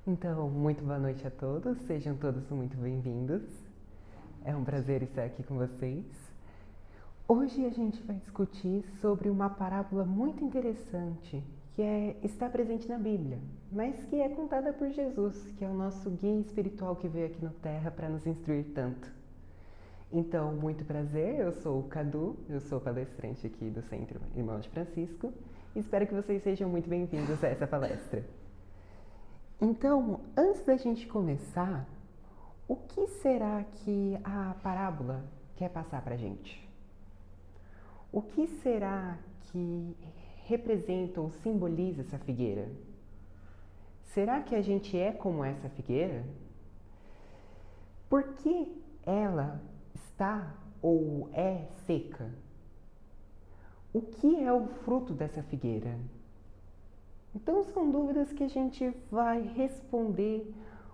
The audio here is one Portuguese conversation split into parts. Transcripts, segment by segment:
Então, muito boa noite a todos, sejam todos muito bem-vindos. É um prazer estar aqui com vocês. Hoje a gente vai discutir sobre uma parábola muito interessante está presente na Bíblia, mas que é contada por Jesus, que é o nosso guia espiritual que veio aqui na Terra para nos instruir tanto. Então, muito prazer, eu sou o Cadu, eu sou palestrante aqui do Centro Irmão de Francisco e espero que vocês sejam muito bem-vindos a essa palestra. Então, antes da gente começar, o que será que a parábola quer passar para a gente? O que será que representa ou simboliza essa figueira? Será que a gente é como essa figueira? Por que ela está ou é seca? O que é o fruto dessa figueira? Então são dúvidas que a gente vai responder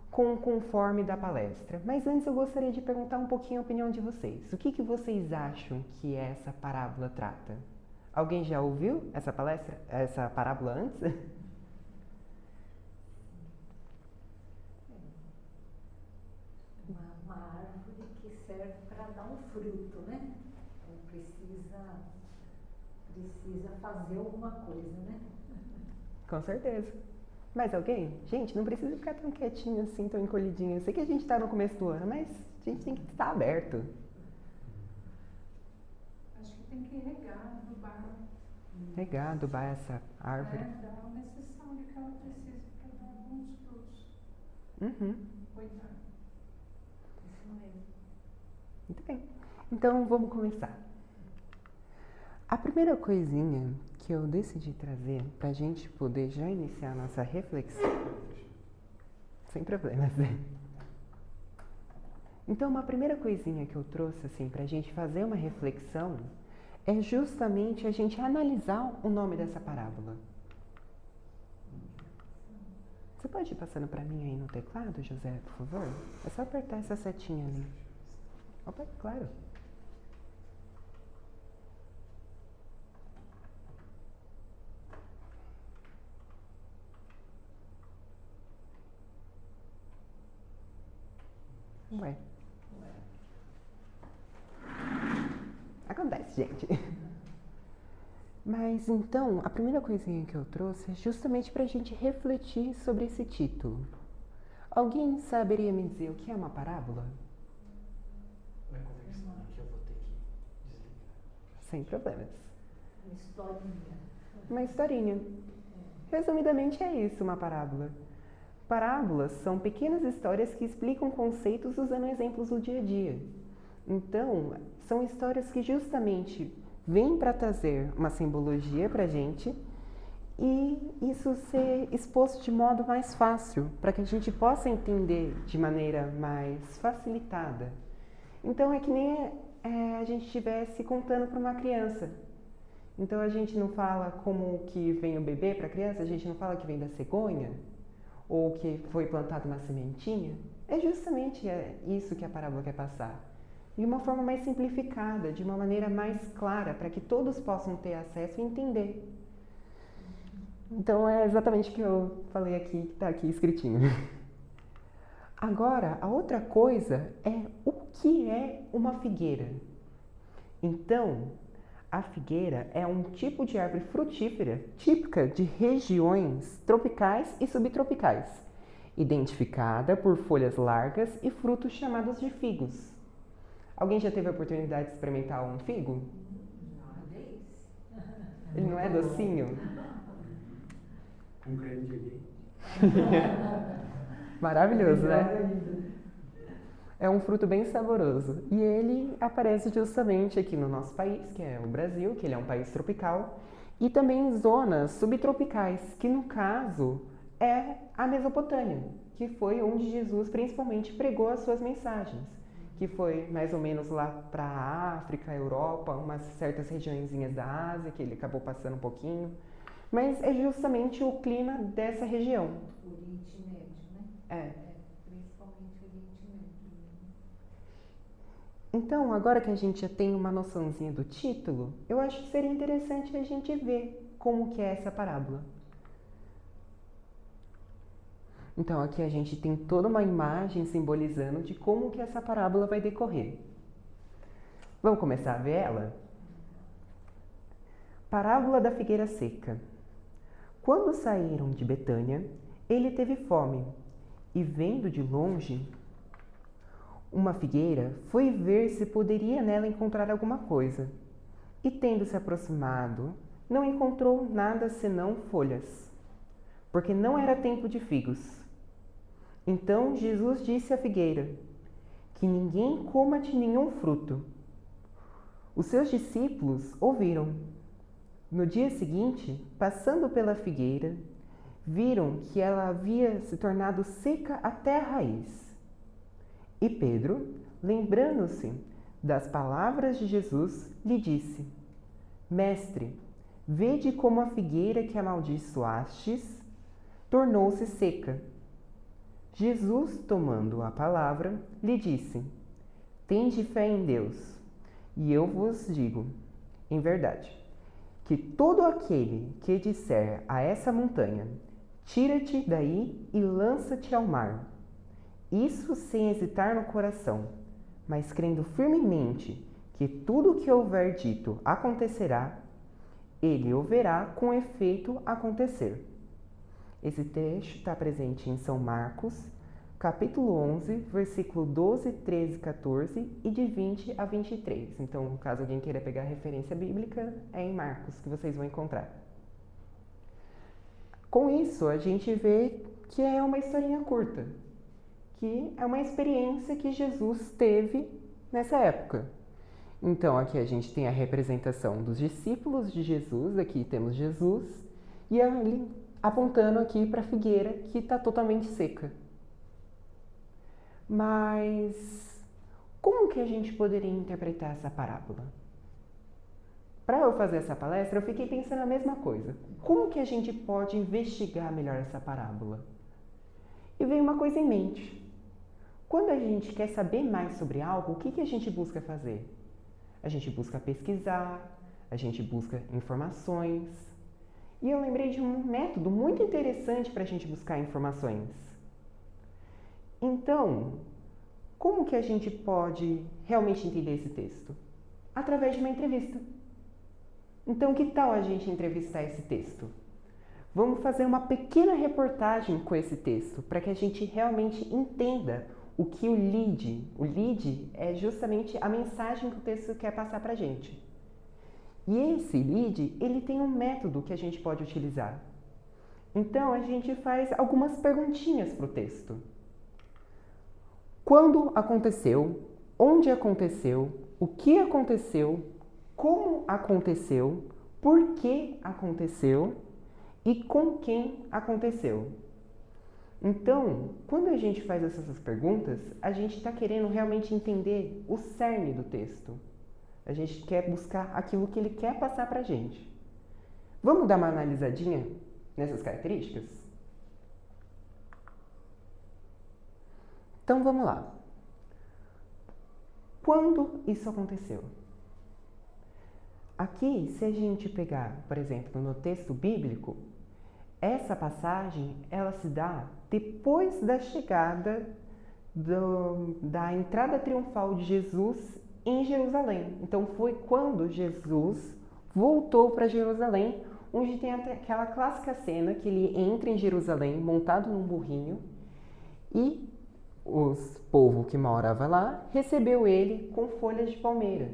conforme da palestra. Mas antes eu gostaria de perguntar um pouquinho a opinião de vocês. O que vocês acham que essa parábola trata? Alguém já ouviu essa parábola antes? Uma árvore que serve para dar um fruto, né? Então precisa fazer alguma coisa, né? Com certeza. Mais alguém? Gente, não precisa ficar tão quietinho assim, tão encolhidinho. Eu sei que a gente está no começo do ano, mas a gente tem que estar aberto. Acho que tem que regar, adubar. Regar, adubar essa árvore. Dar o necessário que ela precisa para dar alguns frutos. Cuidar. Isso mesmo. Muito bem. Então vamos começar. A primeira coisinha que eu decidi trazer para a gente poder já iniciar a nossa reflexão. Sem problemas, né? Então, uma primeira coisinha que eu trouxe assim para a gente fazer uma reflexão é justamente a gente analisar o nome dessa parábola. Você pode ir passando para mim aí no teclado, José, por favor? É só apertar essa setinha ali. Opa, claro. Ué. Acontece, gente. Mas então, a primeira coisinha que eu trouxe é justamente para a gente refletir sobre esse título. Alguém saberia me dizer o que é uma parábola? Vai conversando que eu vou ter que desligar. Sem problemas. Uma historinha. Uma historinha. Resumidamente é isso, uma parábola. Parábolas são pequenas histórias que explicam conceitos usando exemplos do dia a dia. Então, são histórias que justamente vêm para trazer uma simbologia para a gente e isso ser exposto de modo mais fácil, para que a gente possa entender de maneira mais facilitada. Então, é que nem a gente estivesse contando para uma criança. Então, a gente não fala como que vem o bebê para a criança, a gente não fala que vem da cegonha, ou que foi plantado uma sementinha. É justamente isso que a parábola quer passar. De uma forma mais simplificada, de uma maneira mais clara, para que todos possam ter acesso e entender. Então é exatamente o que eu falei aqui, que está aqui escritinho. Agora, a outra coisa é o que é uma figueira. Então, a figueira é um tipo de árvore frutífera típica de regiões tropicais e subtropicais, identificada por folhas largas e frutos chamados de figos. Alguém já teve a oportunidade de experimentar um figo? Ele não é docinho? Um grande ali. Maravilhoso, né? É um fruto bem saboroso. E ele aparece justamente aqui no nosso país, que é o Brasil, que ele é um país tropical, e também em zonas subtropicais, que no caso é a Mesopotâmia, que foi onde Jesus principalmente pregou as suas mensagens, que foi mais ou menos lá para a África, Europa, umas certas regiõezinhas da Ásia, que ele acabou passando um pouquinho. Mas é justamente o clima dessa região. O Oriente Médio, né? Principalmente o Oriente Médio. Então, agora que a gente já tem uma noçãozinha do título, eu acho que seria interessante a gente ver como que é essa parábola. Então aqui a gente tem toda uma imagem simbolizando de como que essa parábola vai decorrer. Vamos começar a ver ela? Parábola da figueira seca. Quando saíram de Betânia, ele teve fome e, vendo de longe uma figueira, foi ver se poderia nela encontrar alguma coisa. E, tendo se aproximado, não encontrou nada senão folhas, porque não era tempo de figos. Então Jesus disse à figueira: que ninguém coma de nenhum fruto. Os seus discípulos ouviram. No dia seguinte, passando pela figueira, viram que ela havia se tornado seca até a raiz. E Pedro, lembrando-se das palavras de Jesus, lhe disse: Mestre, vede como a figueira que amaldiçoastes tornou-se seca. Jesus, tomando a palavra, lhe disse: Tende fé em Deus, e eu vos digo, em verdade, que todo aquele que disser a essa montanha: tira-te daí e lança-te ao mar, isso sem hesitar no coração, mas crendo firmemente que tudo o que houver dito acontecerá, ele o verá com efeito acontecer. Esse texto está presente em São Marcos, capítulo 11, versículo 12, 13, 14 e de 20 a 23. Então, caso alguém queira pegar a referência bíblica, é em Marcos que vocês vão encontrar. Com isso, a gente vê que é uma historinha curta, que é uma experiência que Jesus teve nessa época. Então, aqui a gente tem a representação dos discípulos de Jesus, aqui temos Jesus, e ali apontando aqui para a figueira que está totalmente seca. Mas como que a gente poderia interpretar essa parábola? Para eu fazer essa palestra, eu fiquei pensando a mesma coisa. Como que a gente pode investigar melhor essa parábola? E veio uma coisa em mente. Quando a gente quer saber mais sobre algo, o que a gente busca fazer? A gente busca pesquisar, a gente busca informações. E eu lembrei de um método muito interessante para a gente buscar informações. Então, como que a gente pode realmente entender esse texto? Através de uma entrevista. Então, que tal a gente entrevistar esse texto? Vamos fazer uma pequena reportagem com esse texto, para que a gente realmente entenda o que o lead é justamente a mensagem que o texto quer passar para a gente. E esse lead, ele tem um método que a gente pode utilizar. Então, a gente faz algumas perguntinhas para o texto. Quando aconteceu? Onde aconteceu? O que aconteceu? Como aconteceu? Por que aconteceu? E com quem aconteceu? Então, quando a gente faz essas perguntas, a gente está querendo realmente entender o cerne do texto. A gente quer buscar aquilo que ele quer passar para a gente. Vamos dar uma analisadinha nessas características? Então, vamos lá. Quando isso aconteceu? Aqui, se a gente pegar, por exemplo, no texto bíblico, essa passagem, ela se dá depois da chegada da entrada triunfal de Jesus em Jerusalém. Então, foi quando Jesus voltou para Jerusalém, onde tem aquela clássica cena que ele entra em Jerusalém montado num burrinho e o povo que morava lá recebeu ele com folhas de palmeira.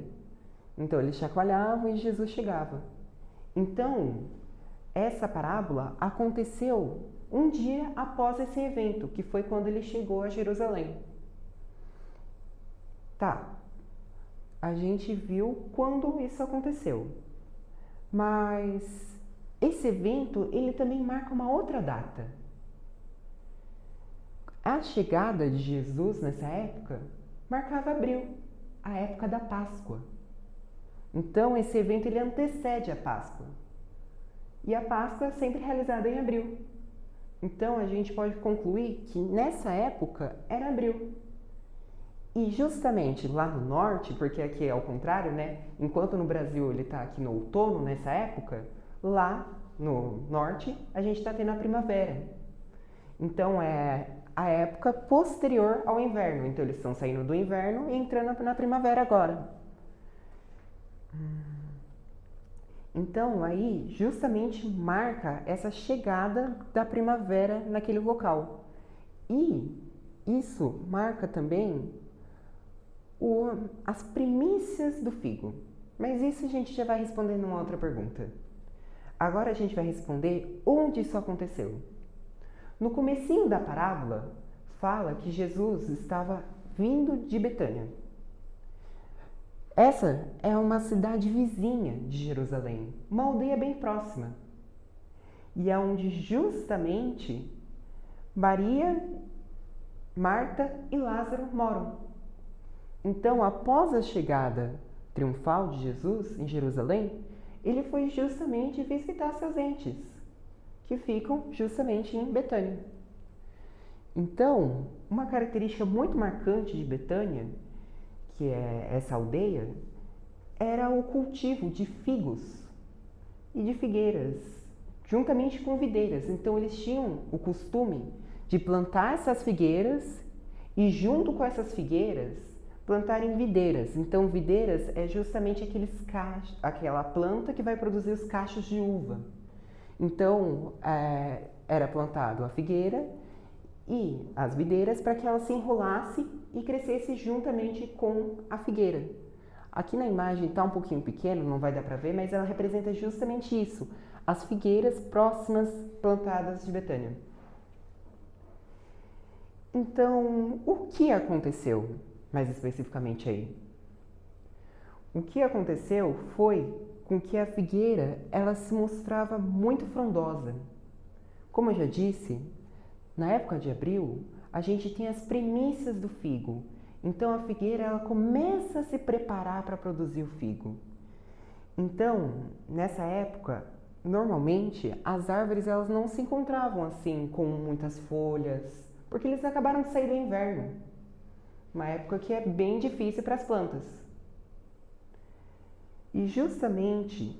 Então, eles chacoalhavam e Jesus chegava. Então, essa parábola aconteceu um dia após esse evento, que foi quando ele chegou a Jerusalém. Tá, a gente viu quando isso aconteceu. Mas esse evento, ele também marca uma outra data. A chegada de Jesus nessa época marcava abril, a época da Páscoa. Então, esse evento ele antecede a Páscoa. E a Páscoa é sempre realizada em abril. Então, a gente pode concluir que nessa época era abril. E justamente lá no norte, porque aqui é ao contrário, né? Enquanto no Brasil ele está aqui no outono, nessa época, lá no norte a gente está tendo a primavera. Então é a época posterior ao inverno. Então eles estão saindo do inverno e entrando na primavera agora. Então aí justamente marca essa chegada da primavera naquele local. E isso marca também as primícias do figo. Mas isso a gente já vai responder numa outra pergunta. Agora a gente vai responder onde isso aconteceu. No comecinho da parábola, fala que Jesus estava vindo de Betânia. Essa é uma cidade vizinha de Jerusalém, uma aldeia bem próxima. E é onde justamente Maria, Marta e Lázaro moram. Então, após a chegada triunfal de Jesus em Jerusalém, ele foi justamente visitar seus entes, que ficam justamente em Betânia. Então, uma característica muito marcante de Betânia, que é essa aldeia, era o cultivo de figos e de figueiras, juntamente com videiras. Então, eles tinham o costume de plantar essas figueiras e, junto com essas figueiras, plantarem videiras. Então, videiras é justamente aquela planta que vai produzir os cachos de uva. Então, era plantado a figueira e as videiras para que ela se enrolasse e crescesse juntamente com a figueira. Aqui na imagem está um pouquinho pequeno, não vai dar para ver, mas ela representa justamente isso, as figueiras próximas plantadas de Betânia. Então, o que aconteceu mais especificamente aí? O que aconteceu foi com que a figueira ela se mostrava muito frondosa. Como eu já disse, na época de abril, a gente tem as primícias do figo. Então a figueira ela começa a se preparar para produzir o figo. Então, nessa época, normalmente as árvores elas não se encontravam assim com muitas folhas, porque eles acabaram de sair do inverno. Uma época que é bem difícil para as plantas. E justamente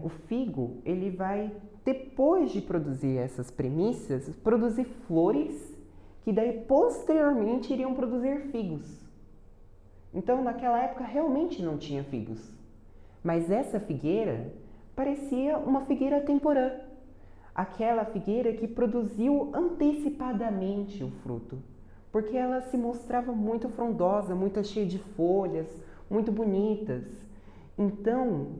o figo, ele vai, depois de produzir essas primícias, produzir flores que daí posteriormente iriam produzir figos. Então naquela época realmente não tinha figos. Mas essa figueira parecia uma figueira temporã. Aquela figueira que produziu antecipadamente o fruto. Porque ela se mostrava muito frondosa, muito cheia de folhas, muito bonitas. Então,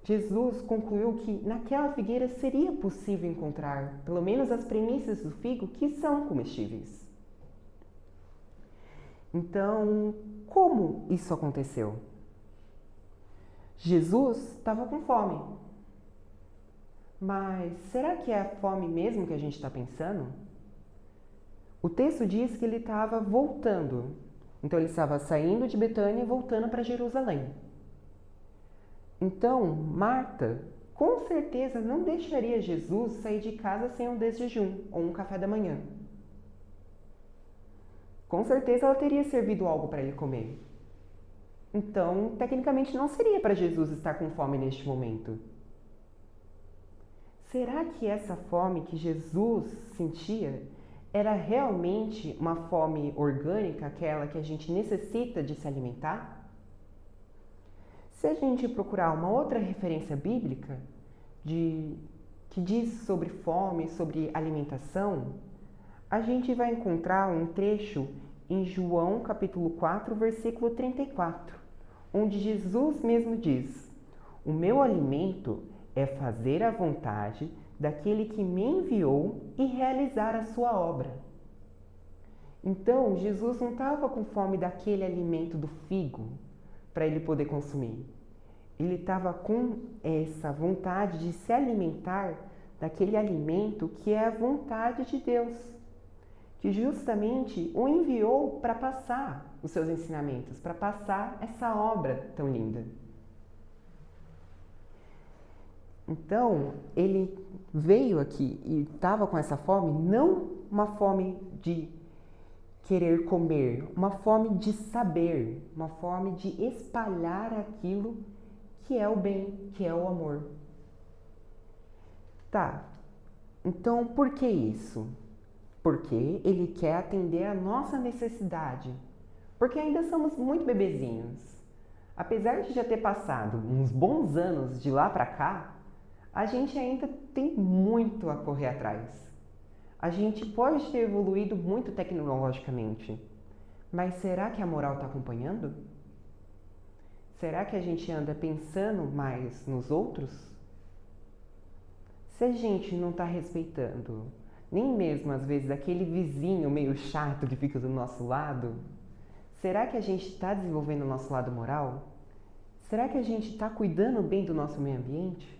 Jesus concluiu que naquela figueira seria possível encontrar, pelo menos as primícias do figo, que são comestíveis. Então, como isso aconteceu? Jesus estava com fome. Mas será que é a fome mesmo que a gente está pensando? O texto diz que ele estava voltando. Então, ele estava saindo de Betânia e voltando para Jerusalém. Então, Marta, com certeza, não deixaria Jesus sair de casa sem um desjejum ou um café da manhã. Com certeza, ela teria servido algo para ele comer. Então, tecnicamente, não seria para Jesus estar com fome neste momento. Será que essa fome que Jesus sentia era realmente uma fome orgânica, aquela que a gente necessita de se alimentar? Se a gente procurar uma outra referência bíblica que diz sobre fome, sobre alimentação, a gente vai encontrar um trecho em João capítulo 4, versículo 34, onde Jesus mesmo diz: "O meu alimento é fazer a vontade daquele que me enviou e realizar a sua obra." Então, Jesus não estava com fome daquele alimento do figo para ele poder consumir. Ele estava com essa vontade de se alimentar daquele alimento que é a vontade de Deus, que justamente o enviou para passar os seus ensinamentos, para passar essa obra tão linda. Então, ele veio aqui e estava com essa fome, não uma fome de querer comer, uma fome de saber, uma fome de espalhar aquilo que é o bem, que é o amor. Tá, Então, por que isso? Porque ele quer atender a nossa necessidade. Porque ainda somos muito bebezinhos. Apesar de já ter passado uns bons anos de lá para cá, a gente ainda tem muito a correr atrás. A gente pode ter evoluído muito tecnologicamente, mas será que a moral está acompanhando? Será que a gente anda pensando mais nos outros? Se a gente não está respeitando nem mesmo às vezes aquele vizinho meio chato que fica do nosso lado, será que a gente está desenvolvendo o nosso lado moral? Será que a gente está cuidando bem do nosso meio ambiente?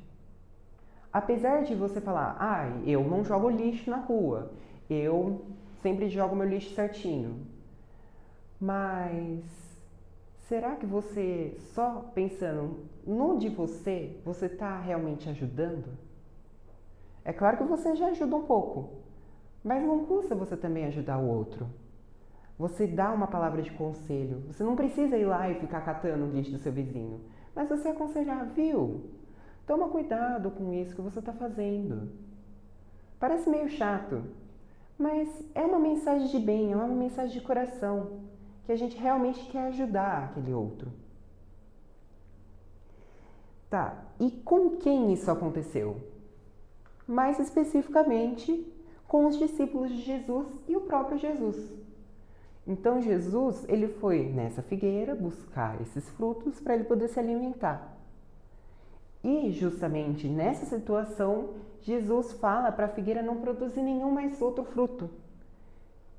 Apesar de você falar, eu não jogo lixo na rua, eu sempre jogo meu lixo certinho. Mas será que você, só pensando no de você está realmente ajudando? É claro que você já ajuda um pouco, mas não custa você também ajudar o outro. Você dá uma palavra de conselho, você não precisa ir lá e ficar catando o lixo do seu vizinho, mas você aconselhar, viu? Toma cuidado com isso que você está fazendo. Parece meio chato, mas é uma mensagem de bem, é uma mensagem de coração, que a gente realmente quer ajudar aquele outro. Tá, e com quem isso aconteceu? Mais especificamente, com os discípulos de Jesus e o próprio Jesus. Então Jesus, ele foi nessa figueira buscar esses frutos para ele poder se alimentar. E justamente nessa situação, Jesus fala para a figueira não produzir nenhum mais outro fruto.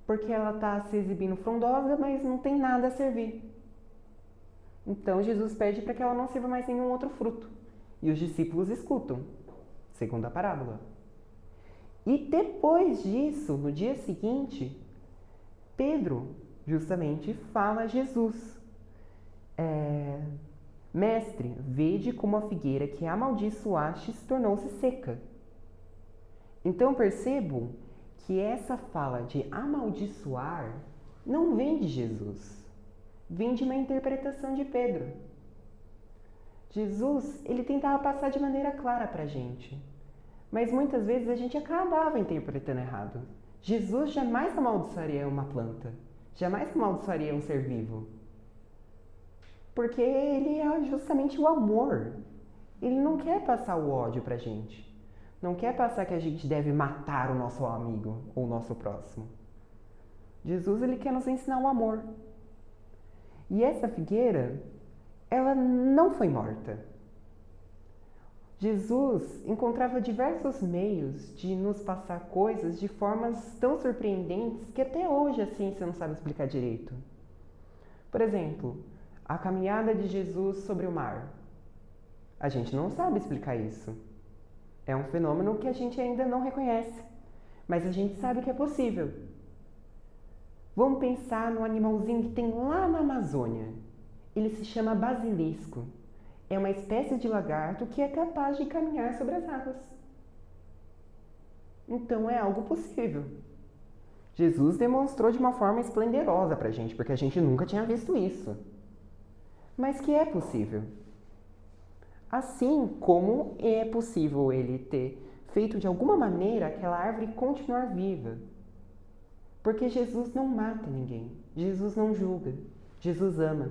Porque ela está se exibindo frondosa, mas não tem nada a servir. Então Jesus pede para que ela não sirva mais nenhum outro fruto. E os discípulos escutam, segundo a parábola. E depois disso, no dia seguinte, Pedro justamente fala a Jesus. Mestre, vede como a figueira que amaldiçoastes tornou-se seca. Então percebo que essa fala de amaldiçoar não vem de Jesus, vem de uma interpretação de Pedro. Jesus, ele tentava passar de maneira clara para a gente, mas muitas vezes a gente acabava interpretando errado. Jesus jamais amaldiçoaria uma planta, jamais amaldiçoaria um ser vivo. Porque ele é justamente o amor. Ele não quer passar o ódio pra gente. Não quer passar que a gente deve matar o nosso amigo ou o nosso próximo. Jesus, ele quer nos ensinar o amor. E essa figueira, ela não foi morta. Jesus encontrava diversos meios de nos passar coisas de formas tão surpreendentes que até hoje a ciência não sabe explicar direito. Por exemplo, a caminhada de Jesus sobre o mar. A gente não sabe explicar isso. É um fenômeno que a gente ainda não reconhece, mas a gente sabe que é possível. Vamos pensar no animalzinho que tem lá na Amazônia. Ele se chama basilisco. É uma espécie de lagarto que é capaz de caminhar sobre as águas. Então é algo possível. Jesus demonstrou de uma forma esplendorosa pra gente, porque a gente nunca tinha visto isso. Mas que é possível. Assim como é possível ele ter feito de alguma maneira aquela árvore continuar viva. Porque Jesus não mata ninguém, Jesus não julga, Jesus ama.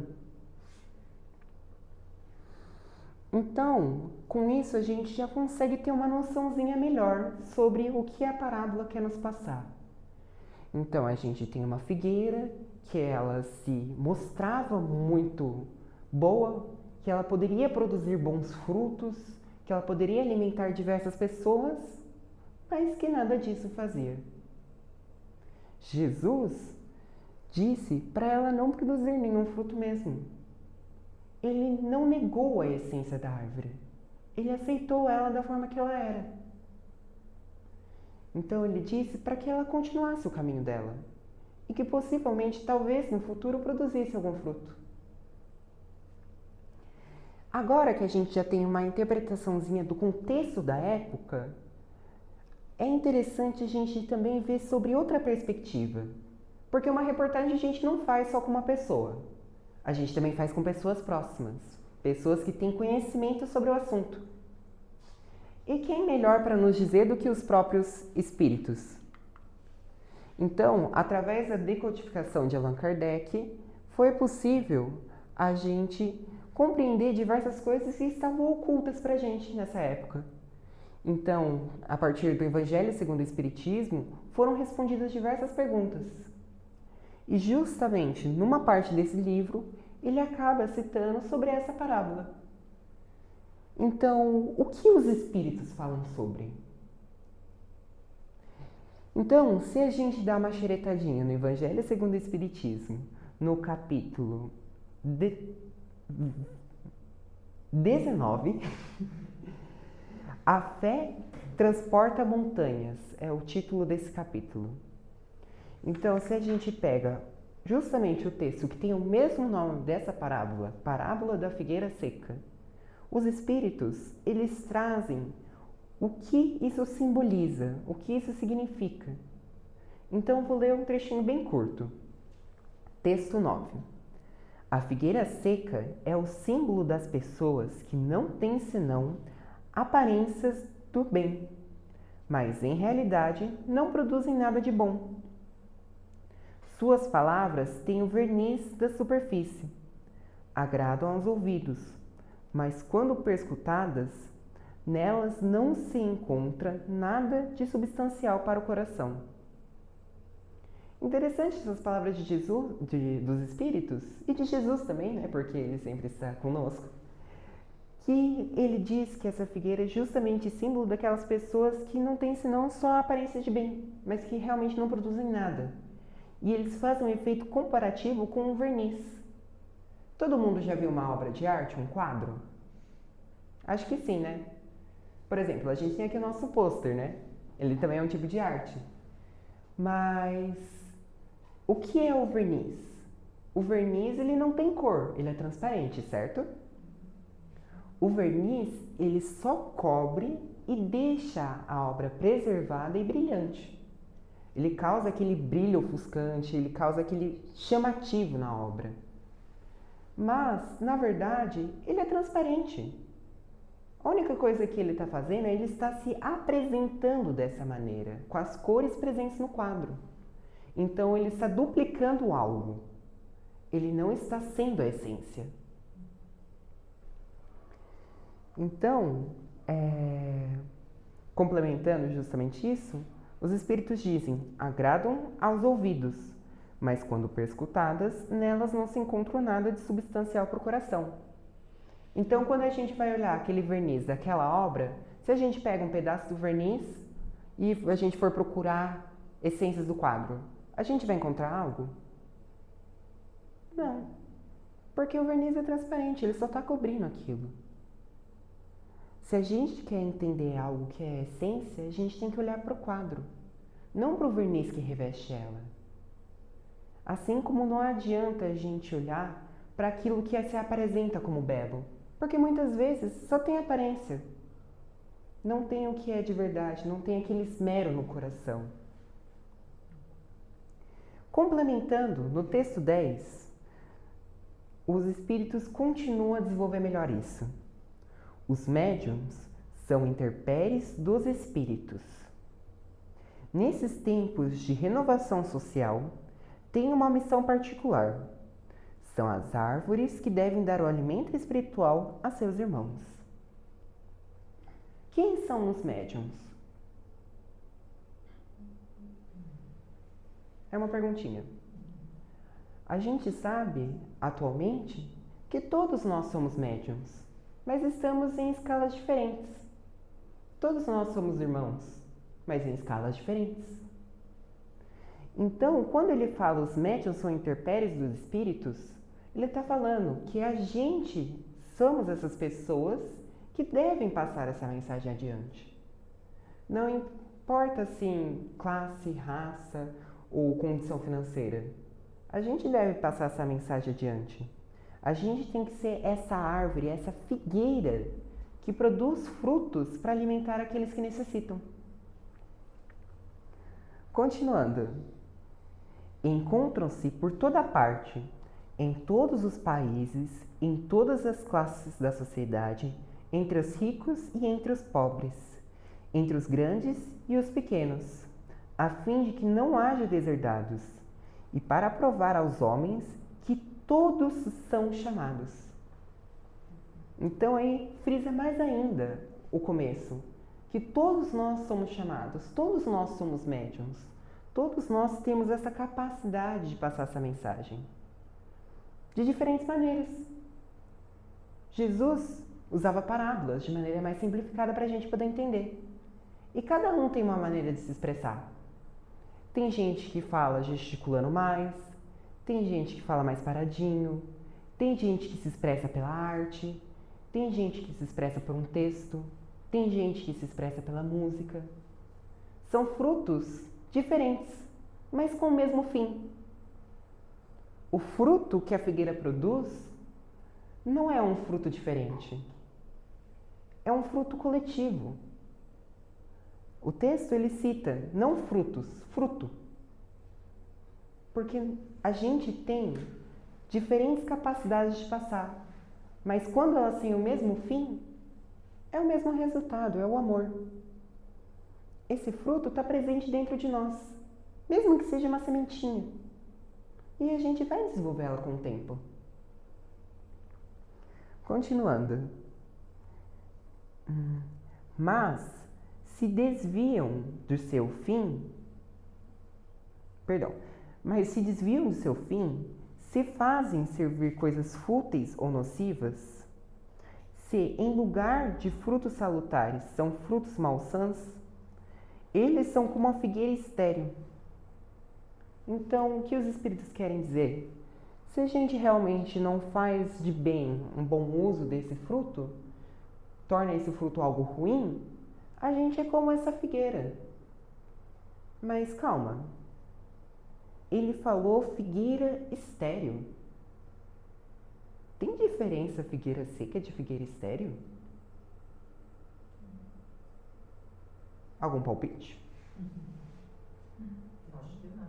Então, com isso a gente já consegue ter uma noçãozinha melhor sobre o que a parábola quer nos passar. Então a gente tem uma figueira que ela se mostrava muito boa, que ela poderia produzir bons frutos, que ela poderia alimentar diversas pessoas, mas que nada disso fazia. Jesus disse para ela não produzir nenhum fruto mesmo. Ele não negou a essência da árvore. Ele aceitou ela da forma que ela era. Então ele disse para que ela continuasse o caminho dela e que possivelmente, talvez no futuro, produzisse algum fruto. Agora que a gente já tem uma interpretaçãozinha do contexto da época, é interessante a gente também ver sobre outra perspectiva. Porque uma reportagem a gente não faz só com uma pessoa. A gente também faz com pessoas próximas. Pessoas que têm conhecimento sobre o assunto. E quem melhor para nos dizer do que os próprios espíritos? Então, através da decodificação de Allan Kardec, foi possível a gente compreender diversas coisas que estavam ocultas para a gente nessa época. Então, a partir do Evangelho segundo o Espiritismo, foram respondidas diversas perguntas. E justamente numa parte desse livro, ele acaba citando sobre essa parábola. Então, o que os espíritos falam sobre? Então, se a gente dá uma xeretadinha no Evangelho segundo o Espiritismo, no capítulo 19, A Fé Transporta Montanhas, é o título desse capítulo. Então, se a gente pega justamente o texto que tem o mesmo nome dessa parábola, Parábola da Figueira Seca, os espíritos, eles trazem o que isso simboliza, o que isso significa. Então, vou ler um trechinho bem curto. Texto 9. A figueira seca é o símbolo das pessoas que não têm senão aparências do bem, mas em realidade não produzem nada de bom. Suas palavras têm o verniz da superfície, agradam aos ouvidos, mas quando perscrutadas, nelas não se encontra nada de substancial para o coração. Interessante essas palavras de Jesus, dos Espíritos e de Jesus também, né? Porque ele sempre está conosco. Que ele diz que essa figueira é justamente símbolo daquelas pessoas que não têm senão só a aparência de bem, mas que realmente não produzem nada. E eles fazem um efeito comparativo com um verniz. Todo mundo já viu uma obra de arte, um quadro? Acho que sim, né? Por exemplo, a gente tem aqui o nosso pôster, né? Ele também é um tipo de arte. Mas o que é o verniz? O verniz, ele não tem cor, ele é transparente, certo? O verniz, ele só cobre e deixa a obra preservada e brilhante. Ele causa aquele brilho ofuscante, ele causa aquele chamativo na obra. Mas, na verdade, ele é transparente. A única coisa que ele está fazendo é ele está se apresentando dessa maneira, com as cores presentes no quadro. Então, ele está duplicando algo. Ele não está sendo a essência. Então, complementando justamente isso, os espíritos dizem, agradam aos ouvidos, mas quando perscrutadas, nelas não se encontra nada de substancial para o coração. Então, quando a gente vai olhar aquele verniz daquela obra, se a gente pega um pedaço do verniz e a gente for procurar essências do quadro, a gente vai encontrar algo? Não, porque o verniz é transparente, ele só está cobrindo aquilo. Se a gente quer entender algo que é essência, a gente tem que olhar para o quadro, não para o verniz que reveste ela. Assim como não adianta a gente olhar para aquilo que se apresenta como belo, porque muitas vezes só tem aparência. Não tem o que é de verdade, não tem aquele esmero no coração. Complementando, no texto 10, os espíritos continuam a desenvolver melhor isso. Os médiuns são intérpretes dos espíritos. Nesses tempos de renovação social, têm uma missão particular. São as árvores que devem dar o alimento espiritual a seus irmãos. Quem são os médiuns? É uma perguntinha. A gente sabe, atualmente, que todos nós somos médiuns, mas estamos em escalas diferentes. Todos nós somos irmãos, mas em escalas diferentes. Então, quando ele fala os médiuns são intérpretes dos espíritos, ele está falando que a gente somos essas pessoas que devem passar essa mensagem adiante. Não importa, assim, classe, raça ou condição financeira. A gente deve passar essa mensagem adiante. A gente tem que ser essa árvore, essa figueira que produz frutos para alimentar aqueles que necessitam. Continuando. Encontram-se por toda parte, em todos os países, em todas as classes da sociedade, entre os ricos e entre os pobres, entre os grandes e os pequenos, a fim de que não haja deserdados, e para provar aos homens que todos são chamados. Então aí frisa mais ainda o começo, que todos nós somos chamados, todos nós somos médiuns, todos nós temos essa capacidade de passar essa mensagem, de diferentes maneiras. Jesus usava parábolas de maneira mais simplificada para a gente poder entender. E cada um tem uma maneira de se expressar. Tem gente que fala gesticulando mais, tem gente que fala mais paradinho, tem gente que se expressa pela arte, tem gente que se expressa por um texto, tem gente que se expressa pela música. São frutos diferentes, mas com o mesmo fim. O fruto que a figueira produz não é um fruto diferente. É um fruto coletivo. O texto ele cita não frutos, fruto. Porque a gente tem diferentes capacidades de passar, mas quando elas têm o mesmo fim, é o mesmo resultado, é o amor. Esse fruto está presente dentro de nós, mesmo que seja uma sementinha. E a gente vai desenvolver ela com o tempo. Continuando. Mas se desviam do seu fim, mas se desviam do seu fim, se fazem servir coisas fúteis ou nocivas, se em lugar de frutos salutares são frutos malsãs, eles são como a figueira estéril. Então, o que os espíritos querem dizer? Se a gente realmente não faz de bem um bom uso desse fruto, torna esse fruto algo ruim, a gente é como essa figueira. Mas calma, ele falou figueira estéril. Tem diferença figueira seca de figueira estéril? Algum palpite? Acho que não.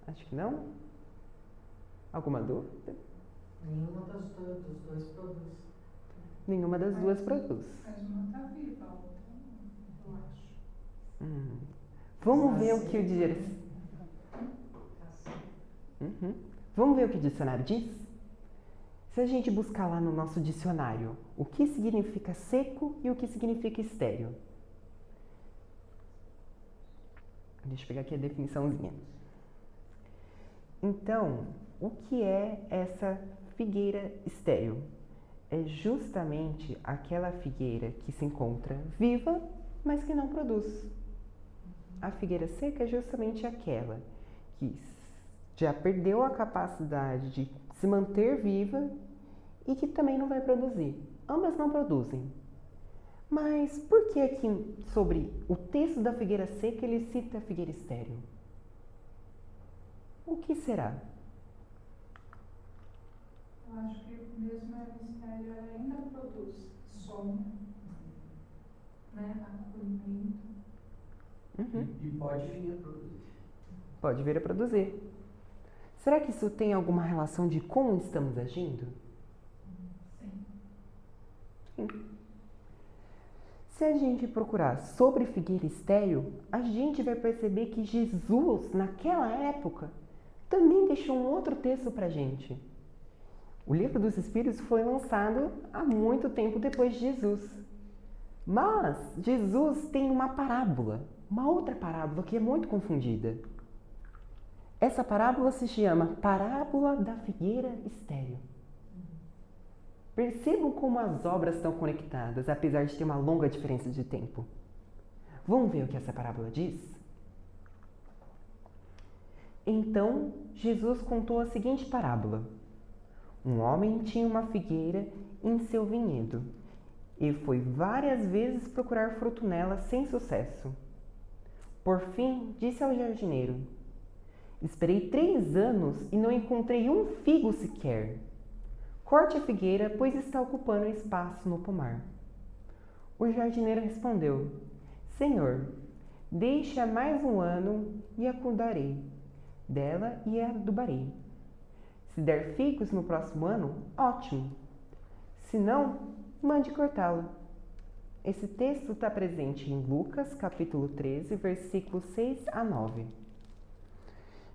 Acho que não? Alguma dúvida? Nenhuma dos dois produz. Nenhuma das duas produz. Mas uma está viva, a outra não, eu acho. Vamos ver o que o Vamos ver o que o dicionário diz? Se a gente buscar lá no nosso dicionário o que significa seco e o que significa estéril. Deixa eu pegar aqui a definiçãozinha. Então, o que é essa figueira estéril? É justamente aquela figueira que se encontra viva, mas que não produz. A figueira seca é justamente aquela que já perdeu a capacidade de se manter viva e que também não vai produzir. Ambas não produzem. Mas por que aqui, sobre o texto da figueira seca, ele cita a figueira estéril? O que será? Eu acho que mesmo a mistério ela ainda produz som, né? Acolhimento. E pode vir a produzir. Pode vir a produzir. Será que isso tem alguma relação de como estamos agindo? Sim. Se a gente procurar sobre figueira estéril, a gente vai perceber que Jesus, naquela época, também deixou um outro texto para a gente. O Livro dos Espíritos foi lançado há muito tempo depois de Jesus. Mas Jesus tem uma parábola, uma outra parábola que é muito confundida. Essa parábola se chama Parábola da Figueira Estéril. Percebam como as obras estão conectadas, apesar de ter uma longa diferença de tempo. Vamos ver o que essa parábola diz? Então, Jesus contou a seguinte parábola. Um homem tinha uma figueira em seu vinhedo e foi várias vezes procurar fruto nela sem sucesso. Por fim, disse ao jardineiro: esperei 3 anos e não encontrei um figo sequer. Corte a figueira, pois está ocupando espaço no pomar. O jardineiro respondeu: Senhor, deixe-a mais 1 ano e a cuidarei dela e a adubarei. Se der figos no próximo ano, ótimo. Se não, mande cortá-la. Esse texto está presente em Lucas, capítulo 13, versículos 6 a 9.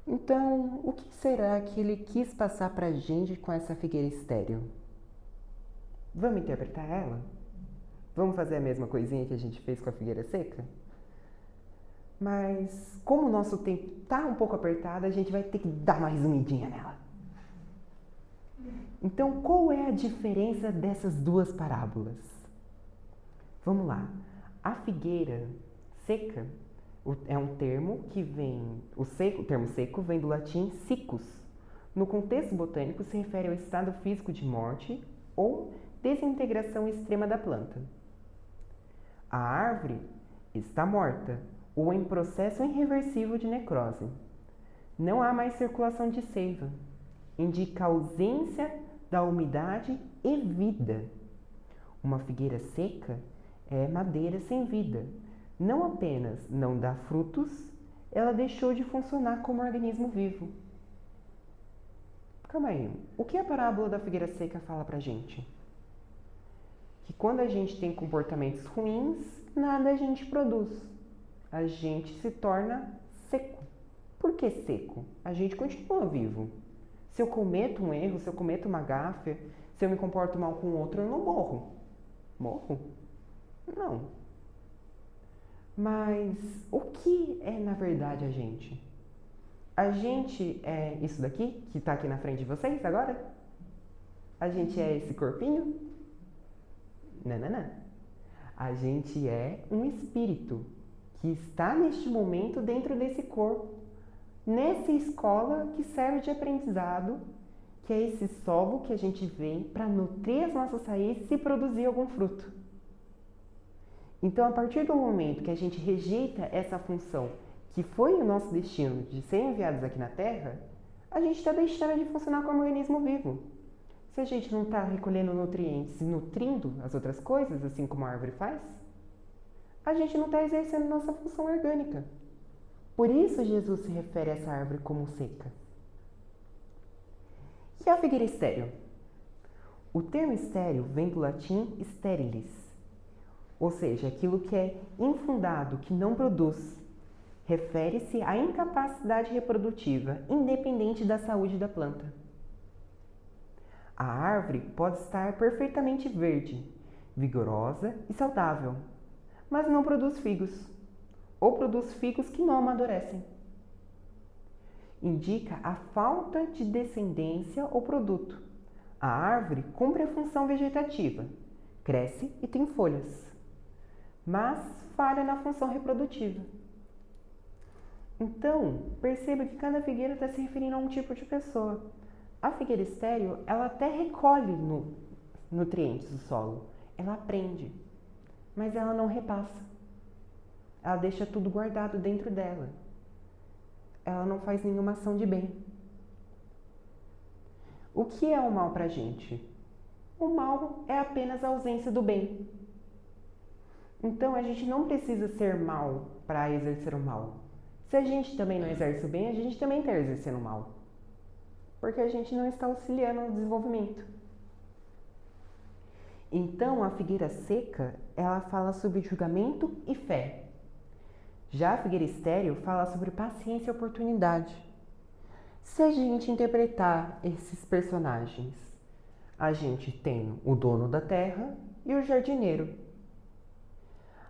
Então, o que será que ele quis passar para a gente com essa figueira estéril? Vamos interpretar ela? Vamos fazer a mesma coisinha que a gente fez com a figueira seca? Mas, como o nosso tempo está um pouco apertado, a gente vai ter que dar uma resumidinha nela. Então, qual é a diferença dessas duas parábolas? Vamos lá. A figueira seca é um termo que vem... O termo seco vem do latim siccus. No contexto botânico, se refere ao estado físico de morte ou desintegração extrema da planta. A árvore está morta ou em processo irreversível de necrose. Não há mais circulação de seiva. Indica a ausência da umidade e vida. Uma figueira seca é madeira sem vida. Não apenas não dá frutos, ela deixou de funcionar como organismo vivo. Calma aí, o que a parábola da figueira seca fala pra gente? Que quando a gente tem comportamentos ruins, nada a gente produz. A gente se torna seco. Por que seco? A gente continua vivo. Se eu cometo um erro, se eu cometo uma gafe, se eu me comporto mal com o outro, eu não morro. Morro? Não. Mas o que é na verdade a gente? A gente é isso daqui, que está aqui na frente de vocês agora? A gente é esse corpinho? Não. A gente é um espírito que está neste momento dentro desse corpo, nessa escola que serve de aprendizado, que é esse solo que a gente vem para nutrir as nossas raízes e produzir algum fruto. Então, a partir do momento que a gente rejeita essa função, que foi o nosso destino de ser enviados aqui na Terra, a gente está deixando de funcionar como organismo vivo. Se a gente não está recolhendo nutrientes e nutrindo as outras coisas, assim como a árvore faz, a gente não está exercendo nossa função orgânica. Por isso Jesus se refere a essa árvore como seca. E a figueira estéril? O termo estéril vem do latim sterilis, ou seja, aquilo que é infundado, que não produz. Refere-se à incapacidade reprodutiva, independente da saúde da planta. A árvore pode estar perfeitamente verde, vigorosa e saudável, mas não produz figos, ou produz figos que não amadurecem. Indica a falta de descendência ou produto. A árvore cumpre a função vegetativa, cresce e tem folhas, mas falha na função reprodutiva. Então, perceba que cada figueira está se referindo a um tipo de pessoa. A figueira estéril, ela até recolhe nutrientes do solo, ela aprende, mas ela não repassa. Ela deixa tudo guardado dentro dela. Ela não faz nenhuma ação de bem. O que é o mal para a gente? O mal é apenas a ausência do bem. Então, a gente não precisa ser mal para exercer o mal. Se a gente também não exerce o bem, a gente também está exercendo o mal. Porque a gente não está auxiliando no desenvolvimento. Então, a figueira seca, ela fala sobre julgamento e fé. Já a figueira estéril fala sobre paciência e oportunidade. Se a gente interpretar esses personagens, a gente tem o dono da terra e o jardineiro.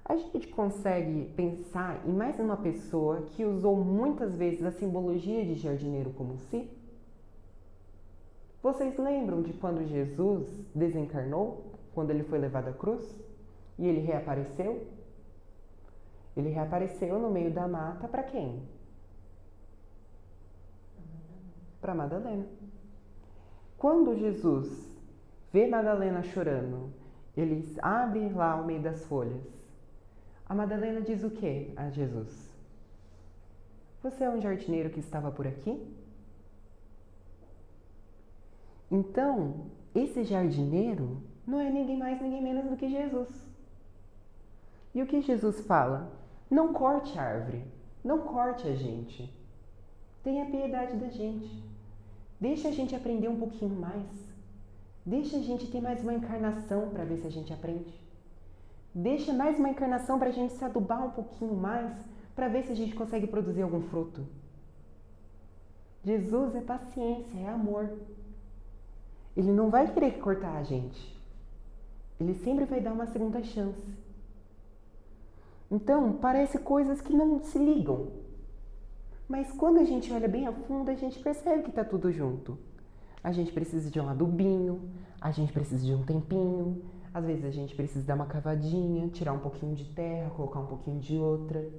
A gente consegue pensar em mais uma pessoa que usou muitas vezes a simbologia de jardineiro como si? Vocês lembram de quando Jesus desencarnou? Quando ele foi levado à cruz? E ele reapareceu? Ele reapareceu no meio da mata para quem? Para Madalena. Quando Jesus vê Madalena chorando, ele abre lá o meio das folhas. A Madalena diz o que a Jesus? Você é um jardineiro que estava por aqui? Então, esse jardineiro não é ninguém mais, ninguém menos do que Jesus. E o que Jesus fala? Não corte a árvore, não corte a gente. Tenha piedade da gente. Deixa a gente aprender um pouquinho mais. Deixa a gente ter mais uma encarnação para ver se a gente aprende. Deixa mais uma encarnação para a gente se adubar um pouquinho mais, para ver se a gente consegue produzir algum fruto. Jesus é paciência, é amor. Ele não vai querer cortar a gente. Ele sempre vai dar uma segunda chance. Então, parece coisas que não se ligam. Mas quando a gente olha bem a fundo, a gente percebe que está tudo junto. A gente precisa de um adubinho, a gente precisa de um tempinho, às vezes a gente precisa dar uma cavadinha, tirar um pouquinho de terra, colocar um pouquinho de outra.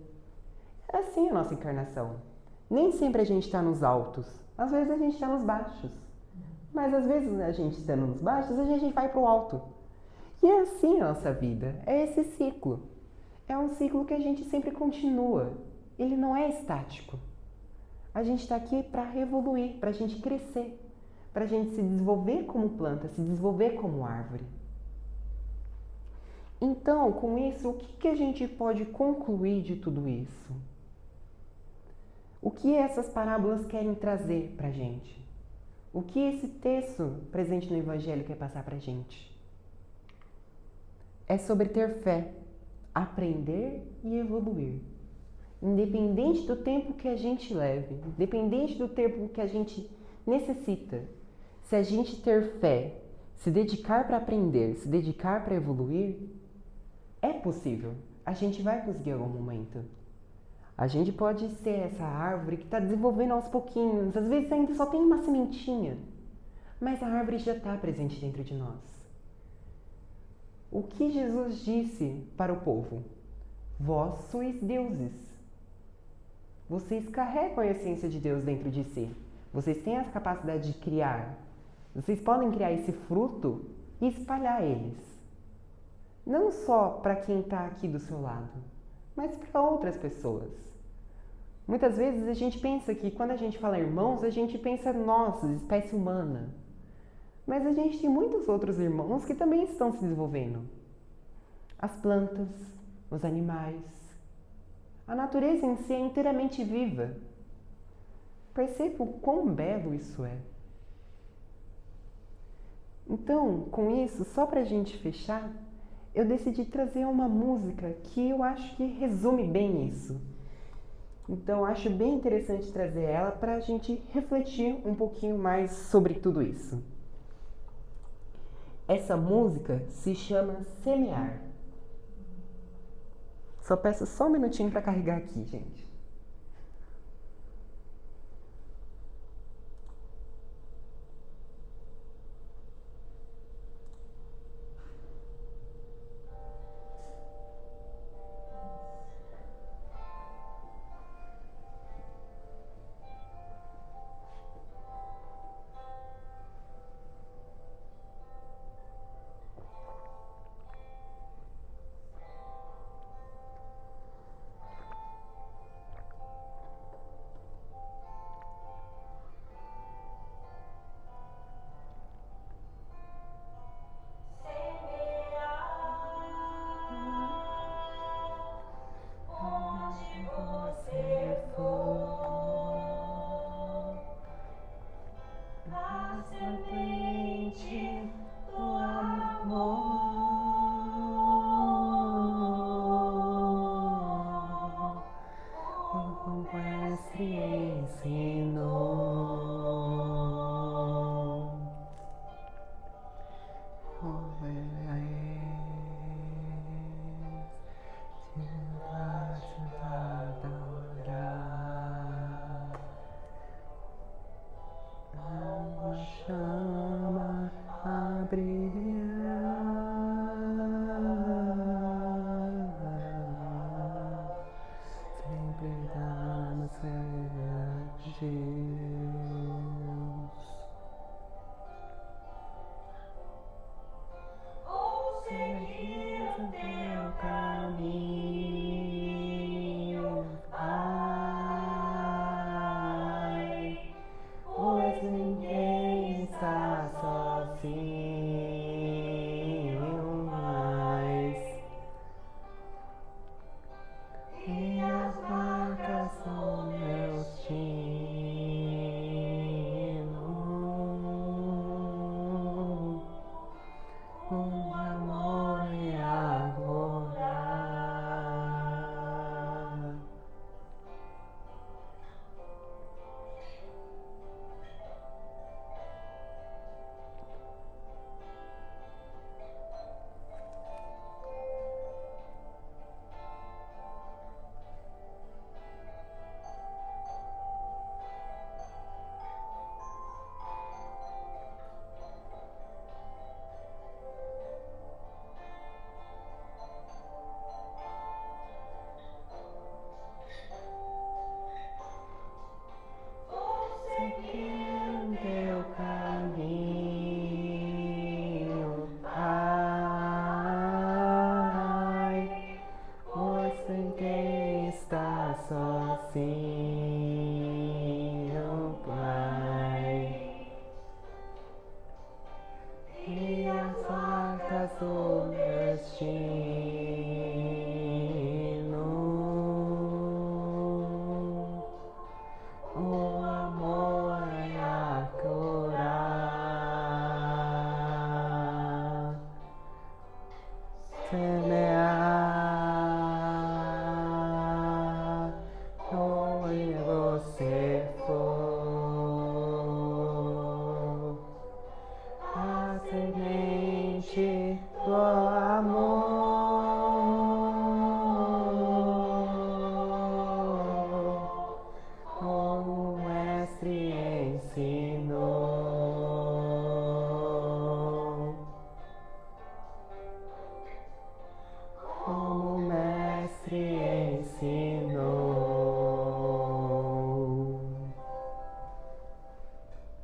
É assim a nossa encarnação. Nem sempre a gente está nos altos, às vezes a gente está nos baixos. Mas às vezes a gente estando nos baixos, a gente vai para o alto. E é assim a nossa vida, é esse ciclo. É um ciclo que a gente sempre continua, ele não é estático. A gente está aqui para evoluir, para a gente crescer, para a gente se desenvolver como planta, se desenvolver como árvore. Então, com isso, o que a gente pode concluir de tudo isso? O que essas parábolas querem trazer para a gente? O que esse texto presente no Evangelho quer passar para a gente? É sobre ter fé, aprender e evoluir. Independente do tempo que a gente leve, independente do tempo que a gente necessita, se a gente ter fé, se dedicar para aprender, se dedicar para evoluir, é possível. A gente vai conseguir em algum momento. A gente pode ser essa árvore que está desenvolvendo aos pouquinhos, às vezes ainda só tem uma sementinha, mas a árvore já está presente dentro de nós. O que Jesus disse para o povo? Vós sois deuses. Vocês carregam a essência de Deus dentro de si. Vocês têm a capacidade de criar. Vocês podem criar esse fruto e espalhar eles. Não só para quem está aqui do seu lado, mas para outras pessoas. Muitas vezes a gente pensa que quando a gente fala irmãos, a gente pensa nós, espécie humana. Mas a gente tem muitos outros irmãos que também estão se desenvolvendo. As plantas, os animais. A natureza em si é inteiramente viva. Perceba o quão belo isso é. Então, com isso, só para a gente fechar, eu decidi trazer uma música que eu acho que resume bem isso. Então, acho bem interessante trazer ela para a gente refletir um pouquinho mais sobre tudo isso. Essa música se chama Semear. Só peço só um minutinho para carregar aqui, gente. Chama a brilhar, sempre dá-nos